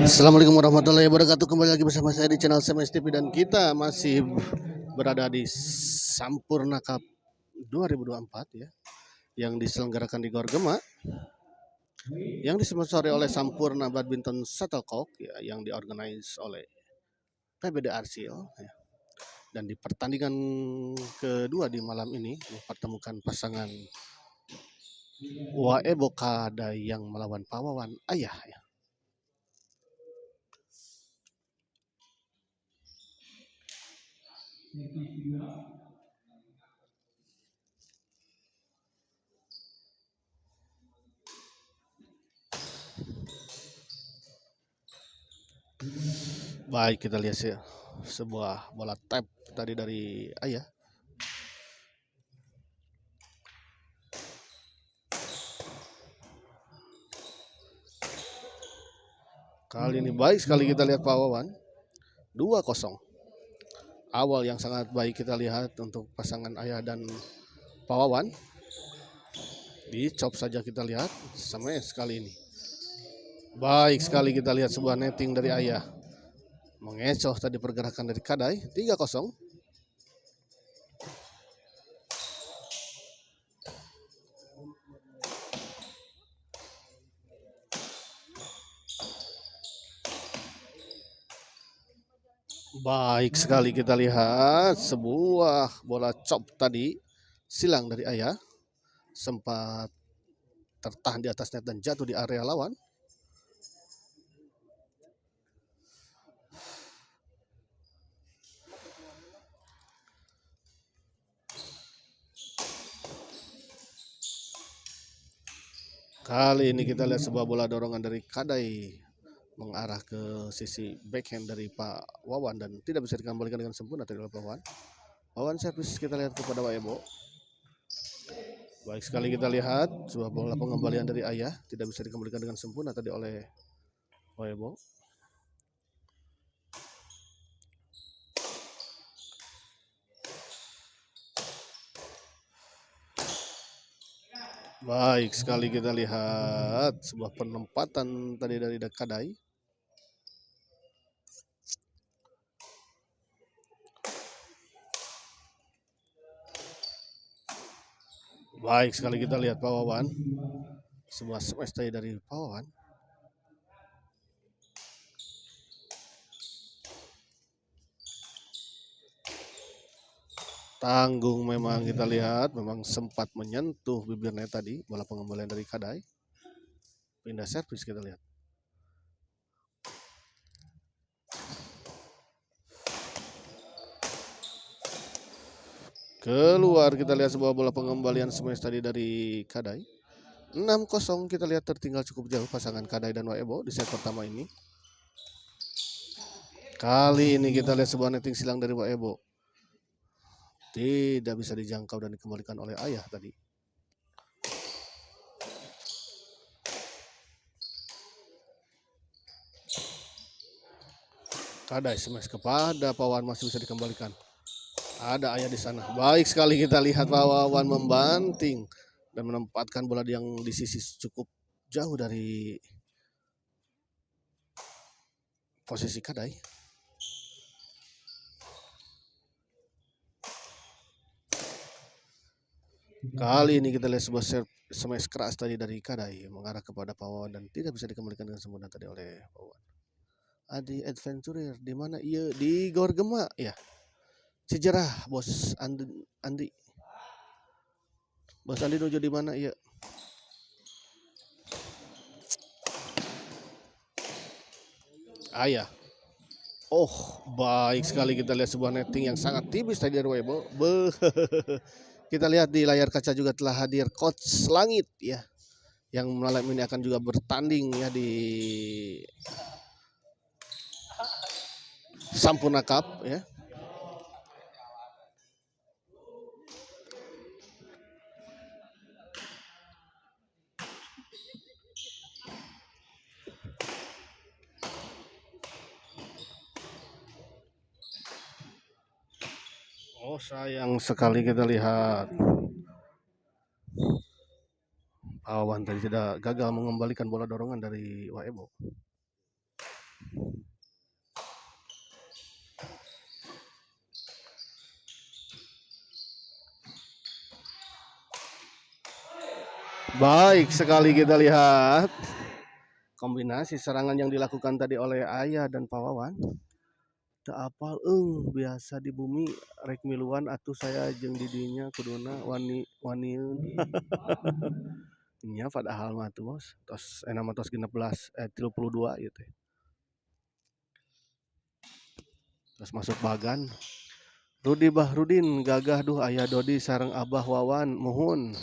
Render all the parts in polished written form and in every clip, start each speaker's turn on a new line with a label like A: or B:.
A: Assalamualaikum warahmatullahi wabarakatuh. Kembali lagi bersama saya di channel SMS TV dan kita masih berada di Sampurna Cup 2024 ya, yang diselenggarakan di Gor Gema, yang disponsori oleh Sampurna Badminton Shuttlecock ya, yang diorganize oleh PBD Arsil ya. Dan di pertandingan kedua di malam ini mempertemukan pasangan Waebo Kadai yang melawan Pawawan Ayah ya. Baik, kita lihat ya, sebuah bola tap tadi dari Ayah. Kali ini baik sekali kita lihat Pawawan 2-0. Awal yang sangat baik kita lihat untuk pasangan Ayah dan Pawawan. Dicop saja kita lihat smash kali ini. Baik sekali kita lihat sebuah netting dari Ayah. Mengecoh tadi pergerakan dari Kadai 3-0. Baik sekali kita lihat sebuah bola chop tadi silang dari Ayah, sempat tertahan di atas net dan jatuh di area lawan. Kali ini kita lihat sebuah bola dorongan dari Kadai mengarah ke sisi backhand dari Pak Wawan dan tidak bisa dikembalikan dengan sempurna dari Pak Wawan. Wawan servis kita lihat kepada Waebo. Baik sekali kita lihat sebuah bola pengembalian dari Ayah tidak bisa dikembalikan dengan sempurna tadi oleh Waebo. Baik sekali kita lihat sebuah penempatan tadi dari Kadai. Baik sekali kita lihat Pak Wawan. Sebuah smash tadi dari Pak Wawan. Tanggung memang kita lihat, memang sempat menyentuh bibirnya tadi bola pengembalian dari Kadai. Pindah servis kita lihat. Keluar kita lihat sebuah bola pengembalian smash tadi dari Kadai. 6-0 kita lihat tertinggal cukup jauh pasangan Kadai dan Waebo di set pertama ini. Kali ini kita lihat sebuah netting silang dari Waebo. Tidak bisa dijangkau dan dikembalikan oleh Ayah tadi. Kadai smash kepada Pawawan masih bisa dikembalikan. Ada Ayah di sana. Baik sekali kita lihat Pawawan membanting dan menempatkan bola yang di sisi cukup jauh dari posisi Kadai. Kali ini kita lihat sebuah smash keras tadi dari Kadai mengarah kepada Pawawan dan tidak bisa dikembalikan dengan sempurna tadi oleh Pawawan. Adi Adventurer di mana? Iya, di Gor Gema ya. Sejarah Bos Andi. Bos Andi nuju di mana? Iya. Ayah. Oh, baik sekali kita lihat sebuah netting yang sangat tipis tadi dari Weibo. Kita lihat di layar kaca juga telah hadir Coach Langit ya, yang malam ini akan juga bertanding ya di Sampurna Cup ya. Oh, sayang sekali kita lihat Pawawan tadi tidak gagal mengembalikan bola dorongan dari Waebo. Baik sekali kita lihat kombinasi serangan yang dilakukan tadi oleh Ayah dan Pawawan. Tak apal biasa di bumi rek miluan atuh saya jeung didinya kuduna waniun. Nya padahal mah tuh bos tos nama tos 32 gitu. Terus masuk bagan. Rudi Bahrudin gagah duh Ayah Dodi sareng Abah Wawan muhun.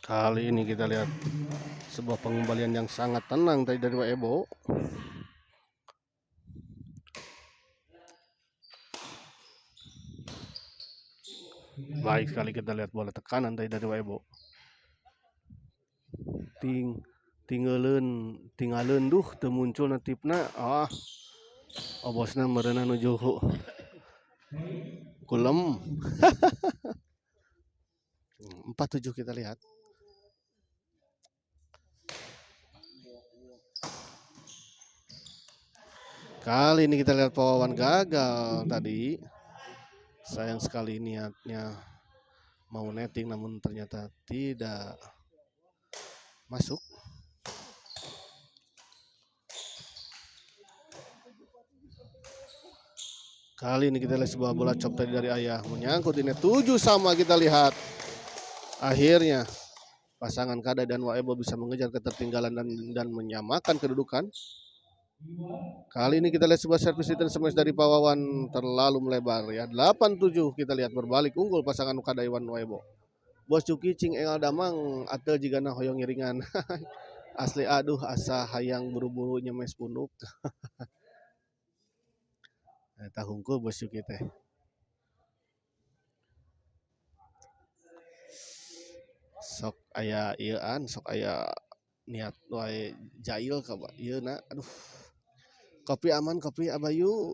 A: Kali ini kita lihat sebuah pengembalian yang sangat tenang tadi dari Waebo. Baik sekali kita lihat bola tekanan tadi dari Waebo. Tinggalin duh teu muncul natipna. Bosna meureuna nuju kulem. 47 kita lihat. Kali ini kita lihat Pawawan gagal tadi. Sayang sekali niatnya mau netting namun ternyata tidak masuk. Kali ini kita lihat sebuah bola chop tadi dari Ayah menyangkut di net 7 sama kita lihat. Akhirnya pasangan Kada dan Waebo bisa mengejar ketertinggalan dan menyamakan kedudukan. Kali ini kita lihat sebuah servis return smash dari Pawawan terlalu melebar ya. 8-7 kita lihat berbalik unggul pasangan Kada Iwan Waebo. Bos Cuki cing engal damang atau jigana hoyong ngiringan. Asli aduh asa hayang buru-buru nyemes punduk. Eta hungkul Bos Cuki teh. Sok aya ieuan, sok aya niat wae jail ka ieu na. Aduh. Kopi aman, kopi Abayu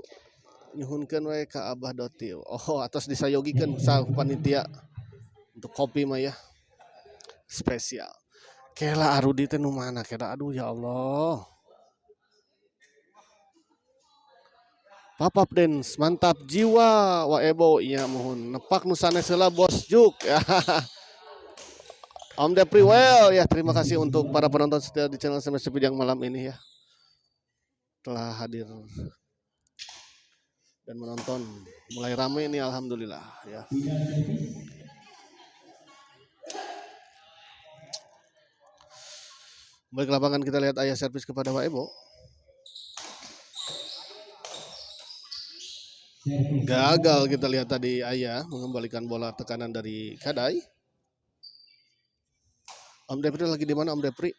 A: nyuhunkeun wae ka Abah Dotil. Oh, atos disayogikeun sa panitia untuk kopi mah ya. Spesial. Kela Arudi teh nu mana kela aduh ya Allah. Papap dance mantap jiwa Waebo iya mohon nepak nu sanes heula Bos Juk ya. Om Depri well ya, terima kasih untuk para penonton setia di channel SMS Bidang malam ini ya. Telah hadir dan menonton mulai ramai ini alhamdulillah ya. Baik lapangan kita lihat Ayah servis kepada Waebo. Gagal kita lihat tadi Ayah mengembalikan bola tekanan dari Kadai. Om Depri lagi di mana Om Depri?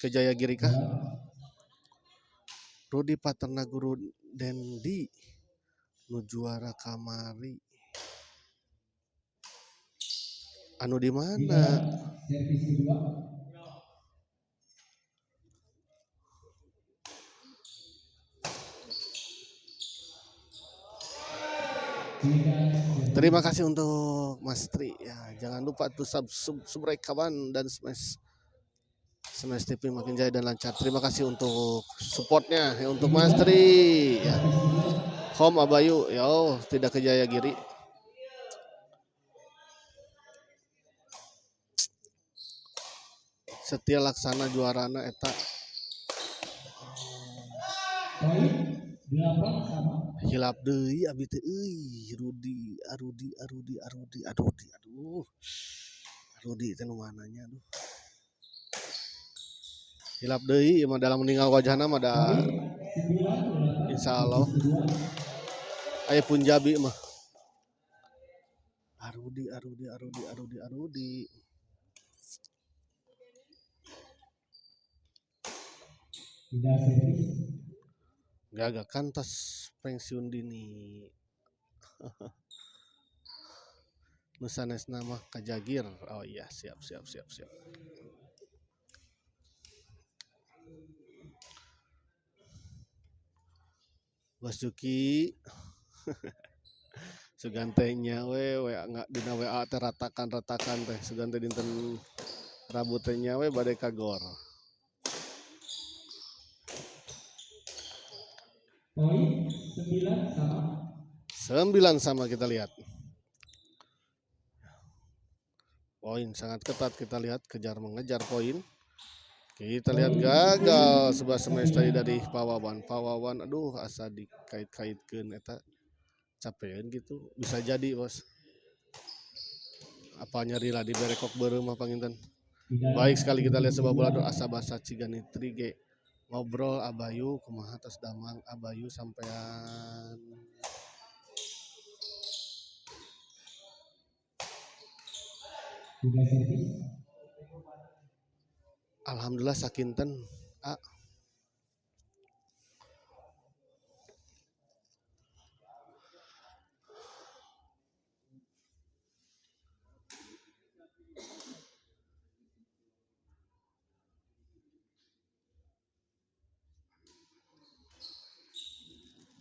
A: Ke Jayagiri kah? Rudi Paterna Guru Dendi nu juara kamari. Anu di mana? Terima kasih untuk Mas Tri ya. Jangan lupa tuh subscribe kawan dan smash TV makin jaya dan lancar. Terima kasih untuk supportnya ya, untuk Mas Tri ya. Home Abayu yo tidak ke Jayagiri. Setia Laksana juarana eta. Hilap deui abi teh euy Rudi aduh. Rudi teh nu mananya aduh. Hilap deui mah dalam meninggal wajahna mah da insyaallah aya Punjabi mah. Arudi. Gagak kantas pensiun dini. Nusanes nama Kajagir. Oh iya, siap. Bos Juki sugantenya we nggak dina WA teh ratakan teh sugante dinten Rabu teh nya we bade kagor.
B: Poin
A: 9 sama kita lihat. Poin sangat ketat kita lihat, kejar mengejar poin. Kita lihat gagal sebuah semester dari Pawawan. Aduh asa dikait-kaitkeun eta capeun gitu. Bisa jadi, Bos. Apa nyeri lah di berekok beureum mah panginten. Baik sekali kita lihat sebuah bola asa basa cigani trige. Ngobrol Abayu kumaha tos damang Abayu sampean. Alhamdulillah sakinten.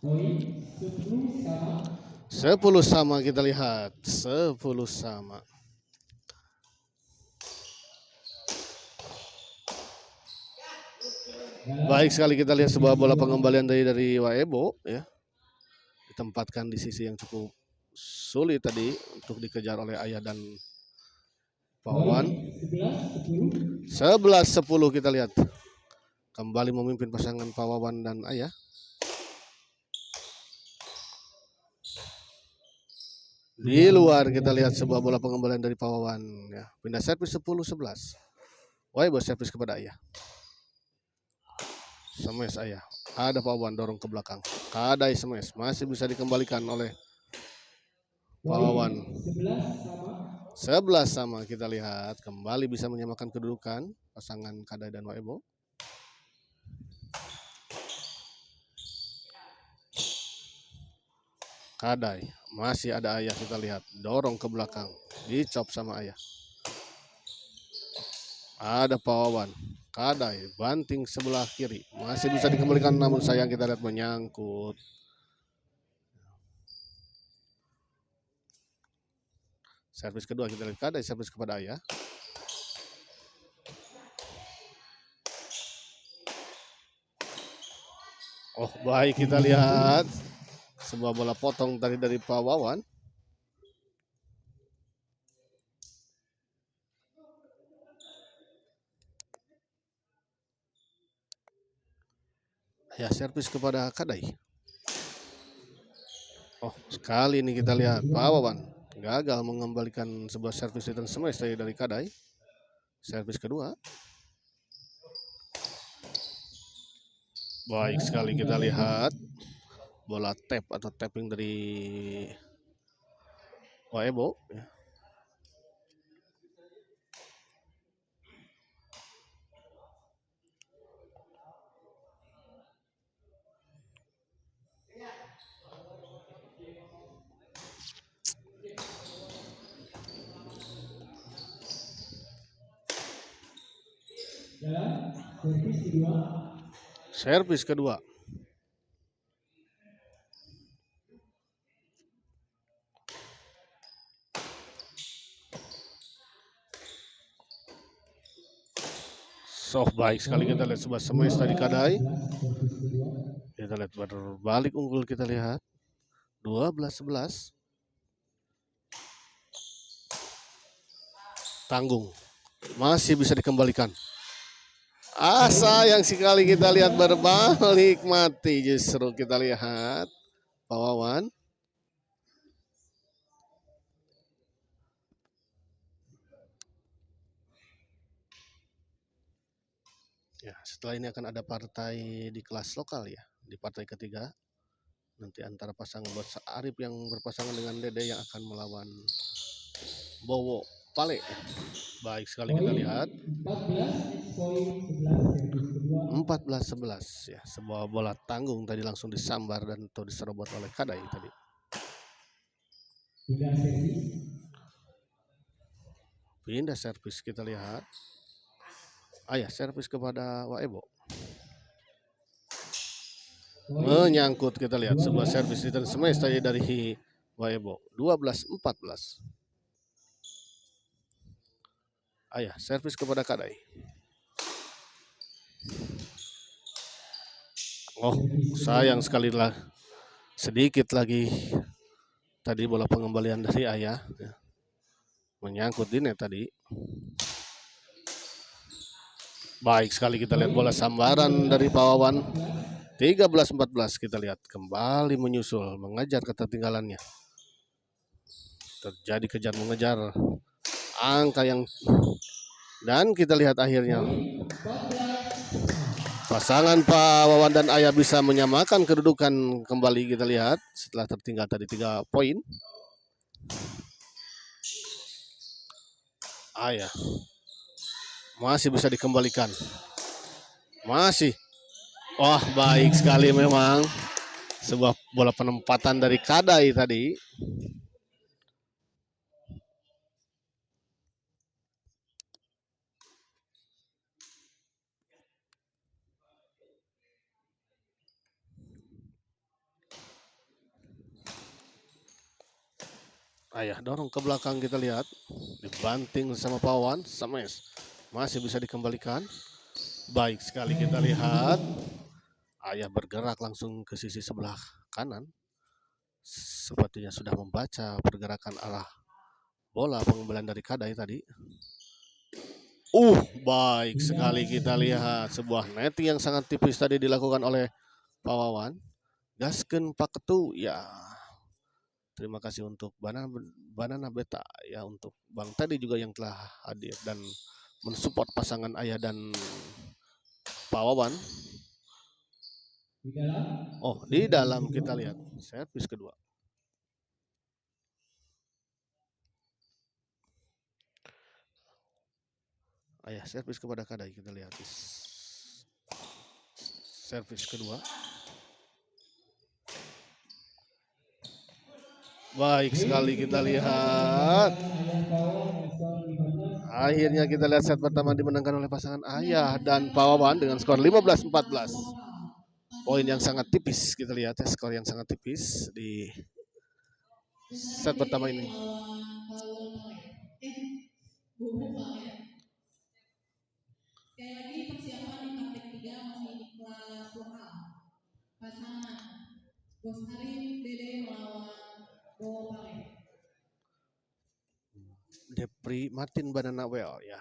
B: Poin 10 sama.
A: 10 sama kita lihat. 10 sama. Baik sekali kita lihat sebuah bola pengembalian dari Waebo ya. Ditempatkan di sisi yang cukup sulit tadi untuk dikejar oleh Ayah dan Pawawan. 11-10 kita lihat. Kembali memimpin pasangan Pawawan dan Ayah. Di luar kita lihat sebuah bola pengembalian dari Pawawan ya. Pindah servis 10-11. Waebo servis kepada Ayah. Smash Ayah. Ada Pawawan dorong ke belakang. Kadai smash masih bisa dikembalikan oleh Pawawan. 11 sama kita lihat. Kembali bisa menyamakan kedudukan pasangan Kadai dan Waebo. Kadai masih ada Ayah kita lihat. Dorong ke belakang. Dicop sama Ayah. Ada Pawawan. Kadai banting sebelah kiri. Masih bisa dikembalikan namun sayang kita lihat menyangkut. Servis kedua kita lihat Kadai servis kepada Ayah. Oh baik kita lihat. Sebuah bola potong tadi dari Pawawan. Ya servis kepada Kadai. Oh sekali ini kita lihat Pawawan gagal mengembalikan sebuah servis return smash dari Kadai. Servis kedua. Baik sekali kita lihat bola tap atau tapping dari Waebo. Servis kedua. So baik sekali kita lihat sebuah smash tadi Kadai. Kita lihat berbalik unggul kita lihat 12-11. Tanggung masih bisa dikembalikan. Sayang sekali kita lihat berbalik mati justru kita lihat Pawawan. Ya, setelah ini akan ada partai di kelas lokal ya, di partai ketiga. Nanti antara pasangan Bos Arif yang berpasangan dengan Dede yang akan melawan Bowo Pale. Baik sekali kita
B: Poin
A: lihat
B: 14, poin 11 servis kedua.
A: 14-11 ya. Sebuah bola tanggung tadi langsung disambar dan atau diserobot oleh Kadai tadi.
B: Pindah servis.
A: Pindah servis kita lihat. Ayah servis kepada Waebo.
B: Poin
A: Menyangkut kita lihat sebuah servis return smash tadi dari Waebo. 12-14. Ayah servis kepada Kadai. Oh, sayang sekali lah. Sedikit lagi tadi bola pengembalian dari Ayah ya. Menyangkut di net tadi. Baik sekali kita lihat bola sambaran dari Pawawan. 13-14 kita lihat kembali menyusul mengejar ketertinggalannya. Terjadi kejar mengejar angka yang dan kita lihat akhirnya pasangan Pak Wawan dan Ayah bisa menyamakan kedudukan kembali kita lihat setelah tertinggal tadi 3 poin. Ayah masih bisa dikembalikan. Masih. Wah, baik sekali memang. Sebuah bola penempatan dari Kadai tadi. Ayah dorong ke belakang kita lihat. Dibanting sama Pawan. Smash. Masih bisa dikembalikan. Baik sekali kita lihat. Ayah bergerak langsung ke sisi sebelah kanan. Sepertinya sudah membaca pergerakan arah bola pengembalian dari Kadai tadi. Baik sekali kita lihat. Sebuah netting yang sangat tipis tadi dilakukan oleh Pak Wawan. Gasken Pak Ketu ya. Terima kasih untuk Banana Beta ya, untuk Bang Teddy juga yang telah hadir dan mensupport pasangan Ayah dan Pak Wawan. Di dalam kita lihat servis kedua. Ayah servis kepada Kadai, kita lihat servis kedua. Baik sekali kita lihat. Akhirnya kita lihat set pertama dimenangkan oleh pasangan Ayah dan Pak Wawan dengan skor 15-14. Poin yang sangat tipis kita lihat ya, skor yang sangat tipis di set pertama ini.
C: Sekali lagi persiapan di praktek 3 masih di kelas lokal. Pasangan Bos Arif Dede melawan Bowo Pale.
A: Depri Martin Banana Well ya.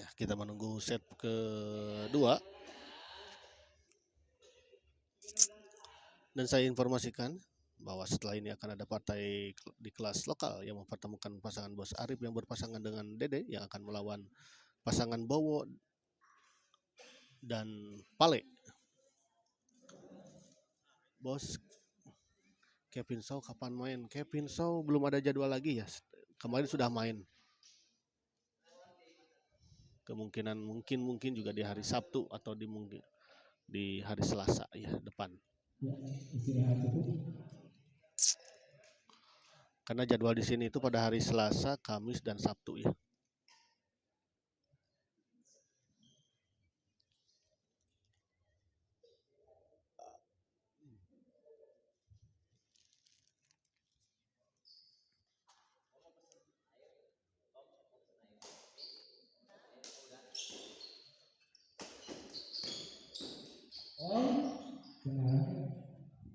A: Ya, kita menunggu set kedua. Dan saya informasikan bahwa setelah ini akan ada partai di kelas lokal yang mempertemukan pasangan Bos Arif yang berpasangan dengan Dede yang akan melawan pasangan Bowo dan Pale. Bos Kevin Shaw kapan main? Kevin Shaw belum ada jadwal lagi ya. Kemarin sudah main. Kemungkinan mungkin juga di hari Sabtu atau di hari Selasa ya depan. Karena jadwal di sini itu pada hari Selasa, Kamis dan Sabtu ya.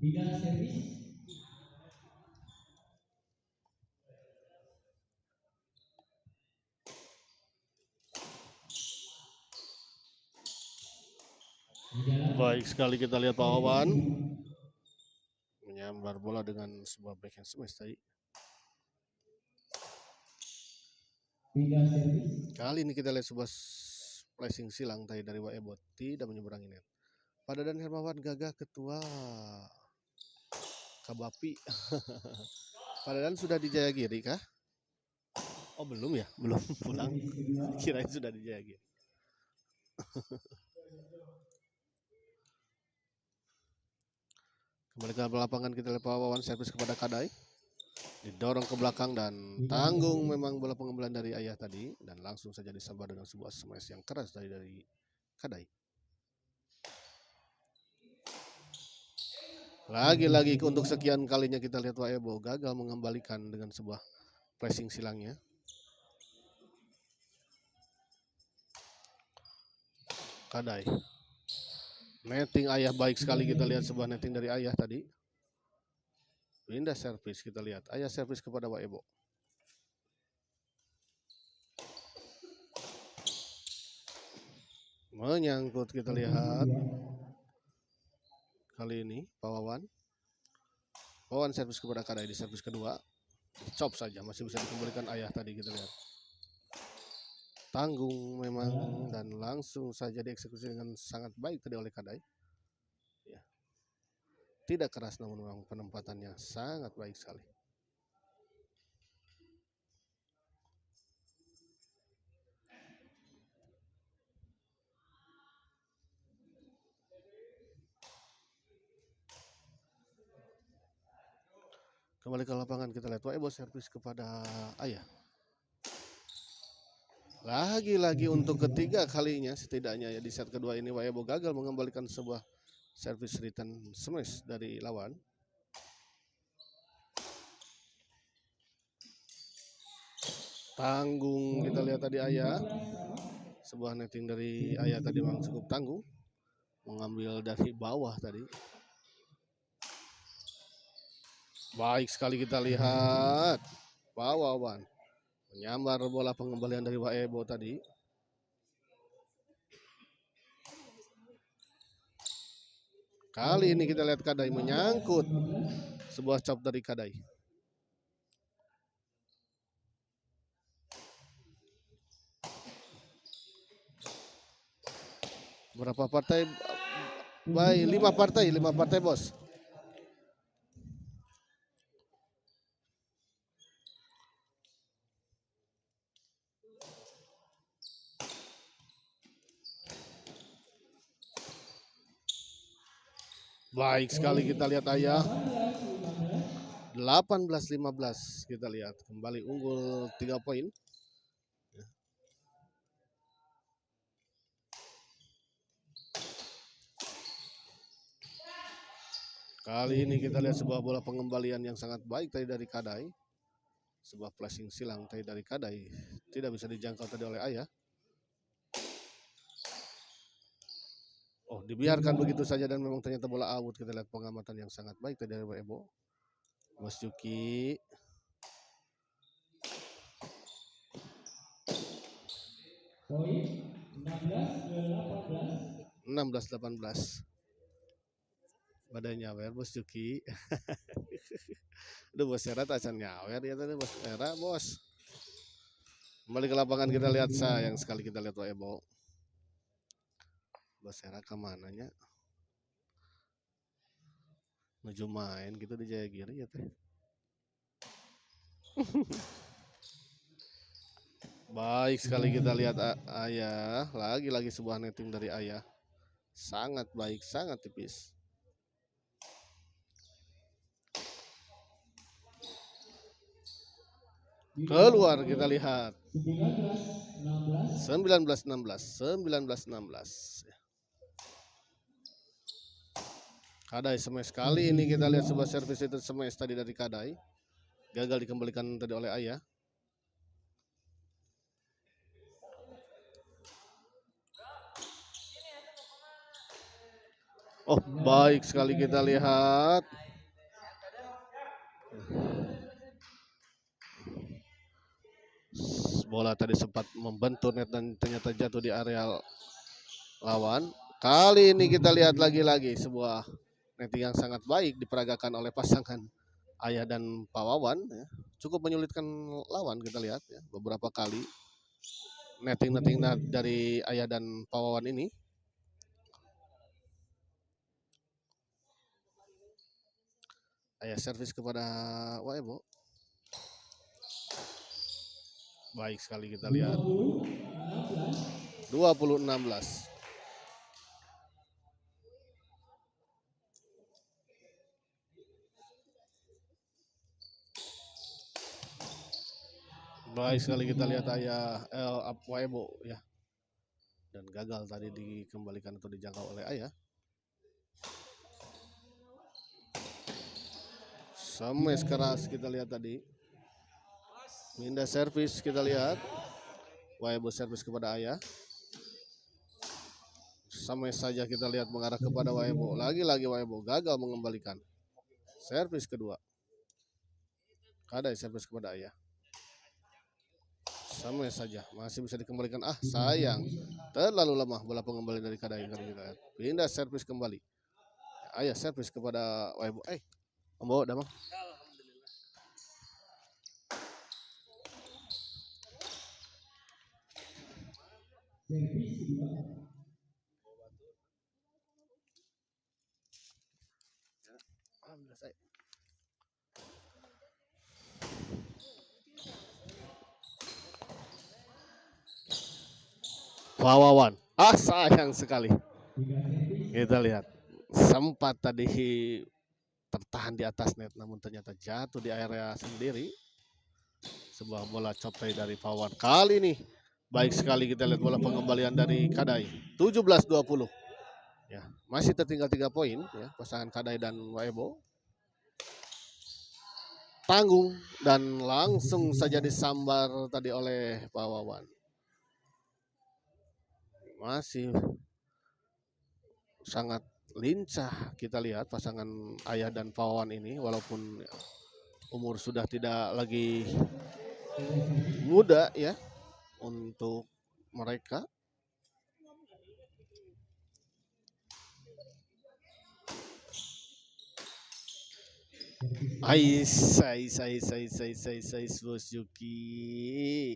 B: 3 servis.
A: Baik sekali kita lihat Pak Wawan menyambar bola dengan sebuah backhand smash tadi.
B: 3 servis.
A: Kali ini kita lihat sebuah flashing silang tadi dari Waebo, tidak menyeberangi net. Pada dan Hermawan gagah ketua Kabapi. Pada dan sudah di Jayagiri kah? Oh belum ya, belum pulang. Kirain sudah di Jayagiri. Kembali ke lapangan kita lihat Pak Wawan servis kepada Kadai. Didorong ke belakang dan tanggung memang bola pengembalan dari Ayah tadi. Dan langsung saja disambar dengan sebuah smash yang keras dari Kadai. Lagi-lagi untuk sekian kalinya kita lihat Waebo gagal mengembalikan dengan sebuah pressing silangnya. Kadai. Netting Ayah baik sekali, kita lihat sebuah netting dari Ayah tadi. Pindah servis kita lihat. Ayah servis kepada Waebo. Menyangkut kita lihat. Kali ini Pak Wawan. Wawan servis kepada Kadai di servis kedua. Chop saja, masih bisa dikembalikan Ayah tadi kita lihat. Tanggung memang dan langsung saja dieksekusi dengan sangat baik tadi oleh Kadai. Ya. Tidak keras namun memang penempatannya sangat baik sekali. Kembali ke lapangan kita lihat Waebo servis kepada Ayah. Lagi-lagi untuk ketiga kalinya setidaknya ya di set kedua ini Waebo gagal mengembalikan sebuah service return smash dari lawan. Tanggung kita lihat tadi Ayah. Sebuah netting dari Ayah tadi memang cukup tanggung. Mengambil dari bawah tadi. Baik sekali kita lihat. Pak Wawan menyambar bola pengembalian dari Waebo tadi. Kali ini kita lihat Kadai menyangkut sebuah chop dari Kadai. Berapa partai? Baik, 5 partai bos. Baik sekali kita lihat Ayah. 18-15 kita lihat kembali unggul 3 poin. Kali ini kita lihat sebuah bola pengembalian yang sangat baik tadi dari Kadai. Sebuah flashing silang tadi dari Kadai. Tidak bisa dijangkau tadi oleh Ayah. Oh, dibiarkan begitu saja dan memang ternyata bola out. Kita lihat pengamatan yang sangat baik tadi dari Waebo. Bos Juki.
B: Poin 16-18.
A: 16-18. Badai nyawer Bos Juki. Aduh Bos Era tak acan nyawer ya tadi Bos Era bos. Kembali ke lapangan kita lihat sayang sekali kita lihat Waebo. Bos Era kemananya? Menuju main gitu di Jayagiri ya teh. Baik sekali kita lihat Ayah. Lagi-lagi sebuah netting dari Ayah. Sangat baik, sangat tipis. Keluar kita lihat. 19-16. Kadai smash kali ini kita lihat sebuah service itu smash tadi dari Kadai. Gagal dikembalikan tadi oleh Ayah. Oh, baik sekali kita lihat. Bola tadi sempat membentur net dan ternyata jatuh di area lawan. Kali ini kita lihat lagi-lagi sebuah netting yang sangat baik diperagakan oleh pasangan Ayah dan Pak Wawan ya. Cukup menyulitkan lawan kita lihat ya, beberapa kali netting dari Ayah dan Pak Wawan ini. Ayah servis kepada Waebo. Baik sekali kita lihat. 20-16. Baik sekali kita lihat Ayah Waebo ya. Dan gagal tadi dikembalikan atau dijangkau oleh Ayah. Smash keras kita lihat tadi. Minda servis kita lihat. Waebo servis kepada Ayah. Smash saja kita lihat mengarah kepada Waebo. Lagi-lagi Waebo gagal mengembalikan. Servis kedua. Kadai servis kepada Ayah. Smash saja masih bisa dikembalikan. Ah sayang. Terlalu lemah bola pengembalian dari Kadai. Pindah servis kembali. Ayah servis kepada Waebo. Membawa damang.
B: Servis kedua.
A: Wawan. Sayang sekali.
B: Tiga servis.
A: Kita lihat. Sempat tadi tertahan di atas net namun ternyata jatuh di area sendiri. Sebuah bola coplay dari Wawan. Kali ini baik sekali kita lihat bola pengembalian dari Kadai. 17-20. Ya, masih tertinggal 3 poin ya pasangan Kadai dan Waebo. Tanggung dan langsung saja disambar tadi oleh Pak Wawan. Masih sangat lincah kita lihat pasangan Ayah dan Pak Wawan ini walaupun umur sudah tidak lagi muda ya untuk mereka. Bos Juki.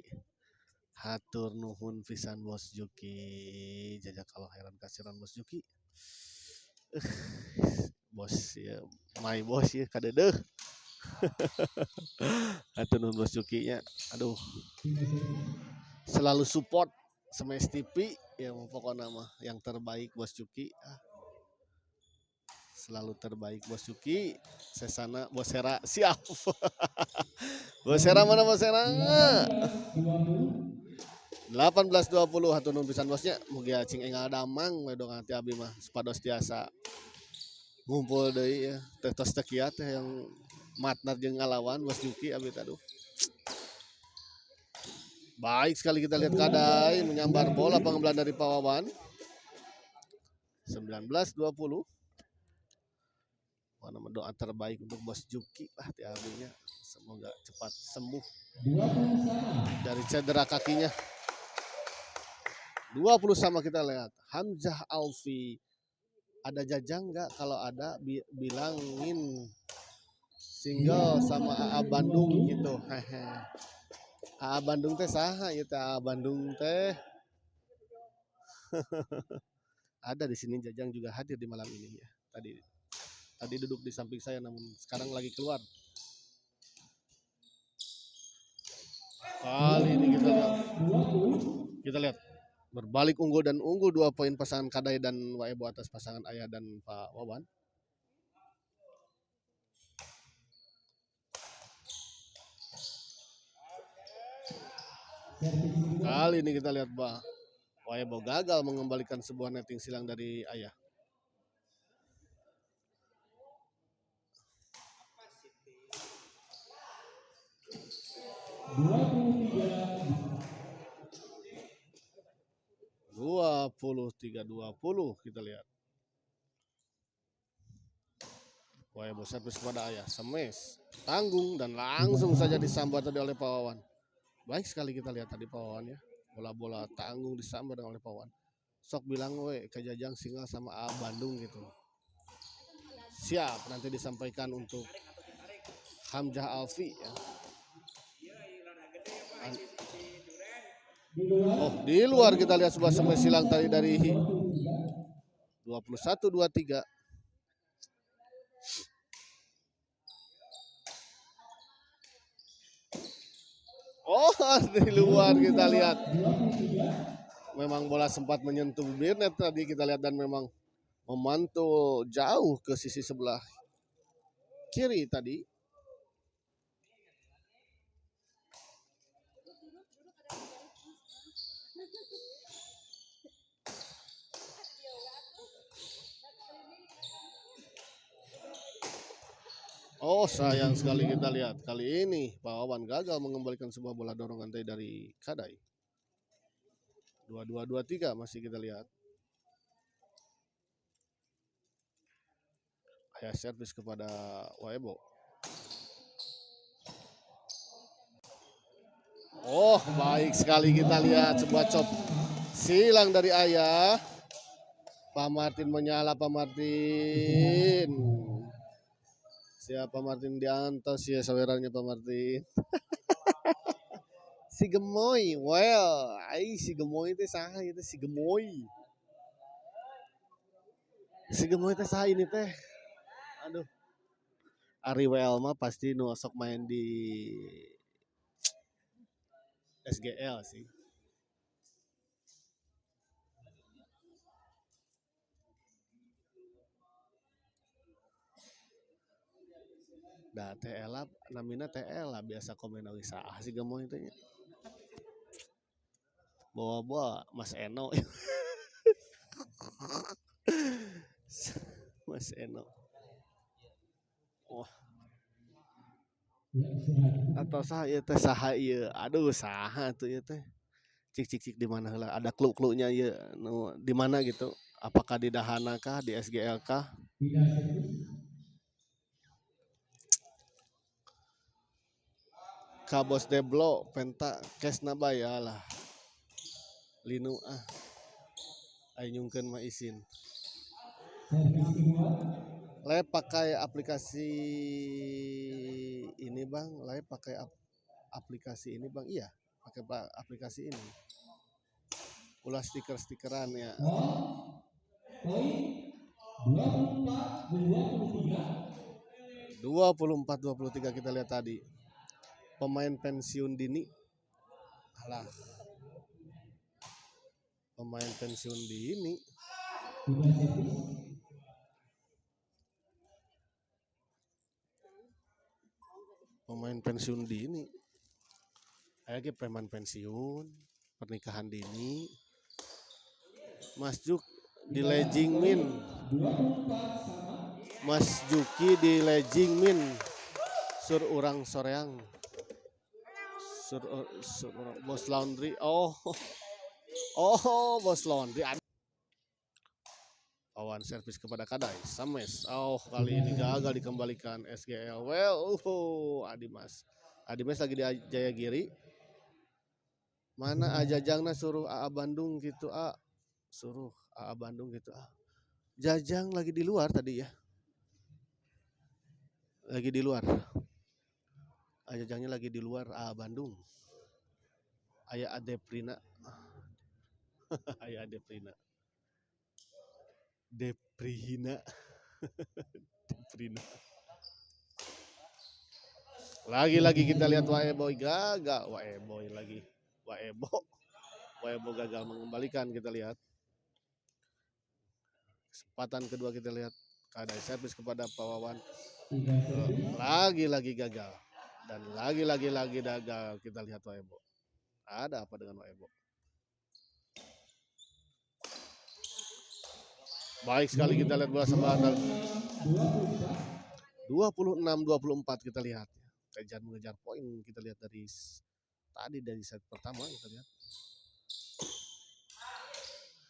A: Hatur nuhun pisan Bos Juki. Jajak kalau heran kasiran Bos Juki. Bos ya, my bos ya kadedeh. Hatur nuhun Bos Juki nya. Aduh. Selalu support Smash TV ya pokoknya mah yang terbaik Bos Juki. Selalu terbaik Bos Juki. Sesana Bos Hera siap. Bos Hera mana Bos Hera? 18-20 hatur nuhun pisan bosnya. Mugi cing enggal damang we dong hati abi mah supados tiasa ngumpul deui ya. Tos teu kieu teh yang matnar jeung ngalawan Bos Juki abi aduh. Baik sekali kita lihat Kadai menyambar bola pengembalian dari Pak Wawan. 19-20. Nama doa terbaik untuk Bos Juki lah ti abinya. Semoga cepat sembuh dari cedera kakinya. 20 sama kita lihat. Hamzah Alfi. Ada jajang nggak? Kalau ada bilangin single sama AA Bandung gitu. AA Bandung teh saha ya teh AA Bandung teh. Ada di sini jajang juga hadir di malam ini ya. Tadi duduk di samping saya namun sekarang lagi keluar. Kali ini kita lihat berbalik unggul 2 poin pasangan Kadai dan Waebo atas pasangan Ayah dan Pak Wawan. Kali ini kita lihat Waebo gagal mengembalikan sebuah netting silang dari Ayah. Dua puluh 20 kita lihat. Waebo servis kepada Ayah. Semes. Tanggung dan langsung saja disambar tadi oleh Pak Wawan. Baik sekali kita lihat tadi Pak Wawan ya. Bola-bola tanggung disambar oleh Pak Wawan. Sok bilang we ke Jajang singal sama A Bandung gitu. Siap nanti disampaikan untuk Hamzah Alfi ya. Oh, di luar kita lihat sebuah semes silang tadi dari 21-23. Oh, di luar kita lihat. Memang bola sempat menyentuh bibir net tadi kita lihat dan memang memantul jauh ke sisi sebelah kiri tadi. Oh, sayang sekali kita lihat. Kali ini Pak Wawan gagal mengembalikan sebuah bola dorongan dari Kadai. 22-23 masih kita lihat. Ayah servis kepada Waebo. Oh, baik sekali kita lihat sebuah chop silang dari Ayah. Pak Martin menyala Pak Martin. Siapa Martin diantos ya sawerannya Pak Martin. Si Gemoy, well, si Gemoy itu saha itu si Gemoy. Si Gemoy itu saha ini teh. Aduh. Ari well mah pasti nu sok main di SGL sih. Da TL namina TL lah biasa komen lagi saha si Gemoy itu nya. Bawa-bawa Mas Eno. Mas Eno. Wah. Atau saha ieu teh saha ieu? Aduh saha tuh ieu teh. Cik di mana heula? Ada klub-klubnya ieu nu di mana gitu? Apakah di Dahana kah, di SGL kah? Kabos Deblo, Penta, Kesna bayalah. Linu Ayo nyungkeun mah izin. Lain pakai aplikasi ini bang, lain pakai aplikasi ini bang, iya pakai aplikasi ini. Ulah stiker-stikeran ya. 24-23 kita lihat tadi. Pemain pensiun dini. Alah. Pemain pensiun dini. Pemain pensiun dini. Kayak preman pensiun, pernikahan dini. Mas Juk di Lejing Min. Mas Juki di Lejing Min. Sur urang soreang. Sur Bos Laundry. Oh, Bos Laundry. Awan servis kepada Kadai. Sames. Oh, kali ini gagal dikembalikan SGL. Well, Adimas. Adimas lagi di Jayagiri. Mana Jajangna suruh AA Bandung gitu, suruh AA Bandung gitu, Jajang lagi di luar tadi ya. Lagi di luar. Jajangnya lagi di luar AA Bandung. Aya Adeprina. Aya Adeprina. Deprihina. Deprina. Lagi-lagi kita lihat Waeboy gagal. Waeboy lagi. Waebo gagal mengembalikan kita lihat. Kesempatan kedua kita lihat Kadai servis kepada Pak Wawan. Lagi-lagi gagal. Dan lagi gagal kita lihat Waebo. Ada apa dengan Waebo? Baik sekali kita lihat bola sebelah 26-24 kita lihat. Kejar mengejar poin kita lihat dari tadi dari set pertama kita lihat.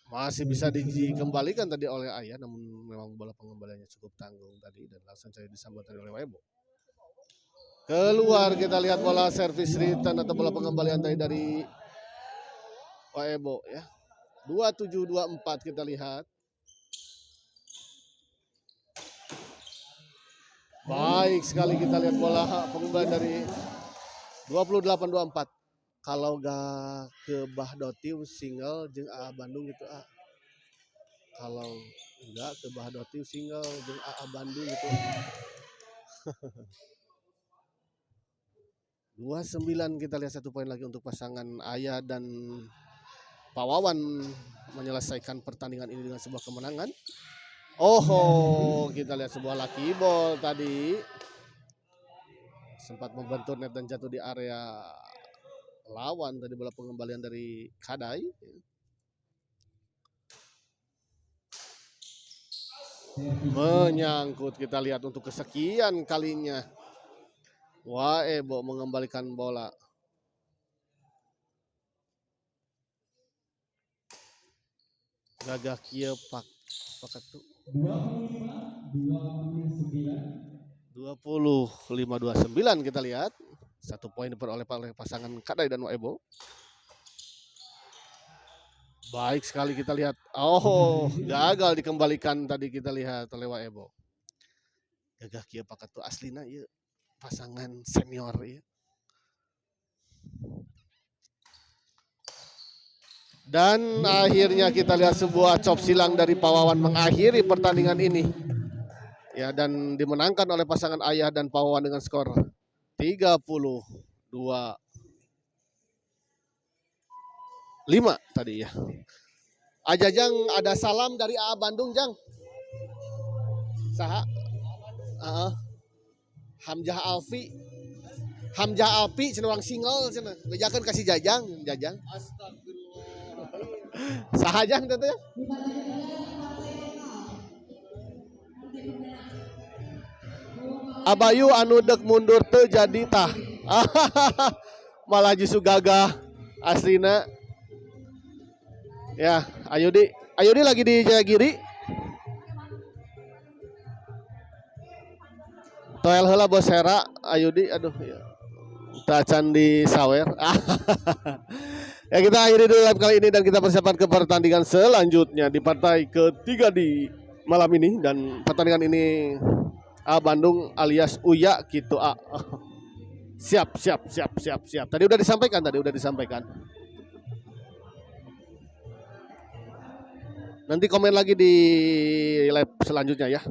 A: Masih bisa dikembalikan tadi oleh Ayah, namun memang bola pengembaliannya cukup tanggung tadi dan langsung saja disambut tadi oleh Waebo. Keluar, kita lihat bola servis return atau bola pengembalian tadi dari Waebo ya. 27-24 kita lihat. Baik sekali kita lihat bola pengembalian dari 28-24. Kalau gak ke Bahdotiu single jeung AA Bandung gitu Kalau enggak ke Bahdotiu single jeung AA Bandung gitu. 29 kita lihat 1 poin lagi untuk pasangan Ayah dan Pak Wawan menyelesaikan pertandingan ini dengan sebuah kemenangan. Kita lihat sebuah lucky ball tadi. Sempat membentur net dan jatuh di area lawan tadi bola pengembalian dari Kadai. Menyangkut, kita lihat untuk kesekian kalinya. Waebo mengembalikan bola. Gagah kieu pakat tuh. 25-29 kita lihat. 1 poin diperoleh oleh pasangan Kadai dan Waebo. Baik sekali kita lihat. Gagal dikembalikan tadi kita lihat oleh Waebo. Gagah kieu pakat tuh aslina ieu pasangan senior ya. Dan akhirnya kita lihat sebuah chop silang dari Pak Wawan mengakhiri pertandingan ini. Ya, dan dimenangkan oleh pasangan Ayah dan Pak Wawan dengan skor 32-5 tadi ya. Jang, ada salam dari AA Bandung, Jang. Saha? Hamzah Alfi. Hamzah Alfi cenah urang single cenah. Bejakeun kasih Jajang. Astagfirullah. Saha Jang teh ya? Abayu anu dek mundur teu jadi tah. Malah justru gagah aslina. Ya, Ayudi lagi di Jayagiri. Toel heula bos Hera, Ayudi, aduh ya. Tacan di sawer. Ya, kita akhiri dulu live kali ini dan kita persiapan ke pertandingan selanjutnya di partai ketiga di malam ini, dan pertandingan ini Bandung alias Uya gitu. Siap. Tadi udah disampaikan. Nanti komen lagi di live selanjutnya ya.